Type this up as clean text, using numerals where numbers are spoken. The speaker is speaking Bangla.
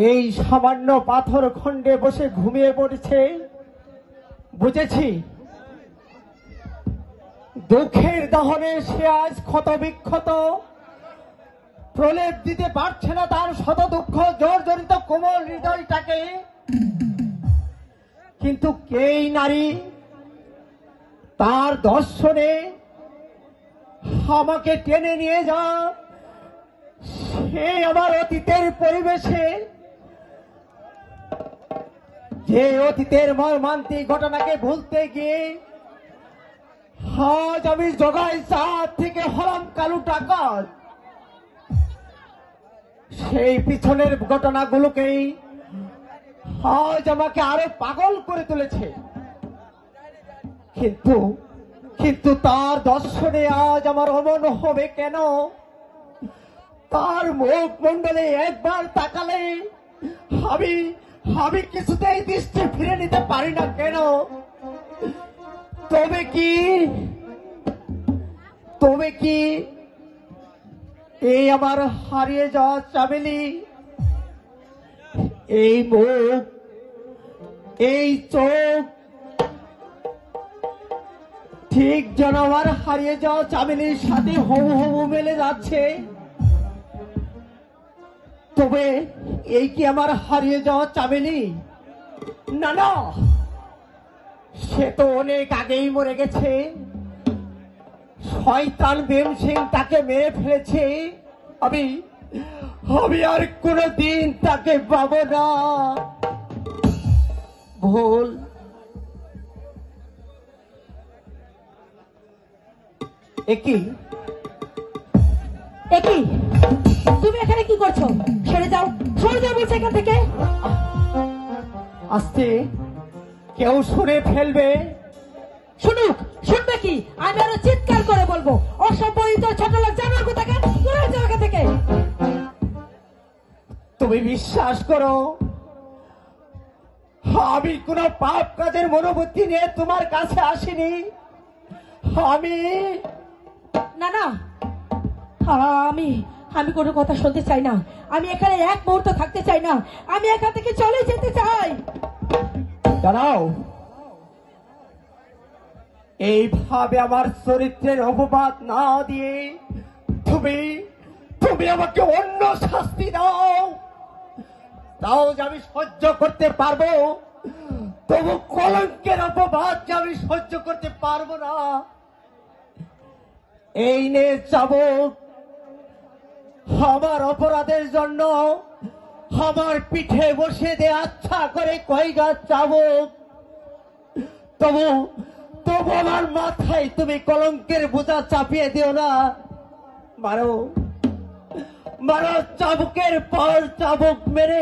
এই সামান্য পাথর খণ্ডে বসে ঘুমিয়ে পড়েছে। বুঝেছি দুঃখের দহনে সে আজ ক্ষত বিক্ষত, প্রলেপ দিতে পারছে না তার শত দুঃখ জর্জরিত কোমল হৃদয়টাকে। কিন্তু কেই নারী তার দর্শনে আমাকে টেনে নিয়ে যা, সে আমার অতীতের পরিবেশে, যে অতীতের মর্মান্তিক ঘটনাকে ভুলতে গিয়ে আজ আমি জগাই চাঁদ থেকে হলাম কালু ডাকাত। সেই পিছনের ঘটনাগুলোকেই আজ আমাকে আরো পাগল করে তুলেছে। কিন্তু কিন্তু তার দর্শনে আজ আমার অমন হবে কেন? তার মুখ মন্ডলে একবার তাকালে আমি আমি কিছুতেই দৃষ্টি ফিরে নিতে পারি না কেন? তবে কি এই আমার হারিয়ে যাওয়া চামেলি, এই মুখ, এই চোখ, ঠিক যেন আমার হারিয়ে যাওয়া চামেলির সাথে হবু হবু মেলে যাচ্ছে। তবে এই কি আমার হারিয়ে যাওয়া চামেলি? না না, সে তো অনেক আগেই মরে গেছে। শয়তান ভীম সিং তাকে মেরে ফেলেছে। আমি আমি আর কোনদিন তাকে পাবো না। ভুল। একই একই, তুমি এখানে কি করছো? সরে যাও, সরে যাও বলছে এখান থেকে। আস্তে, কেউ শুনে ফেলবে। শুনুক, শুনবে কি? আমি আরো চিৎকার করে বলবো, অসভ্য ছোট লোক জানার কোথাকে দূরে যাও এখান থেকে। তুমি বিশ্বাস করো, আমি কোন পাপ কাজের মনোবৃত্তি নিয়ে তোমার কাছে আসিনি। আমি না না, আমি আমি কোনো কথা শুনতে চাই না। আমি এখানে এক মুহূর্ত থাকতে চাই না। আমি এখান থেকে চলে যেতে চাই। দাঁড়াও, এইভাবে আমার চরিত্রের অপবাদ না দিয়ে তুমি তুমি আমাকে অন্য শাস্তি দাও। তাও যে আমি সহ্য করতে পারবো, তবু কলঙ্কের অপবাদ যে আমি সহ্য করতে পারবো না। এই নে চাবুক, আমার অপরাধের জন্য আমার পিঠে বসে দে আচ্ছা করে কয়গা চাবুক। তবু তবু আমার মাথায় তুমি কলঙ্কের বোঝা চাপিয়ে দিও না। মারো, মারো, চাবুকের পর চাবুক মেরে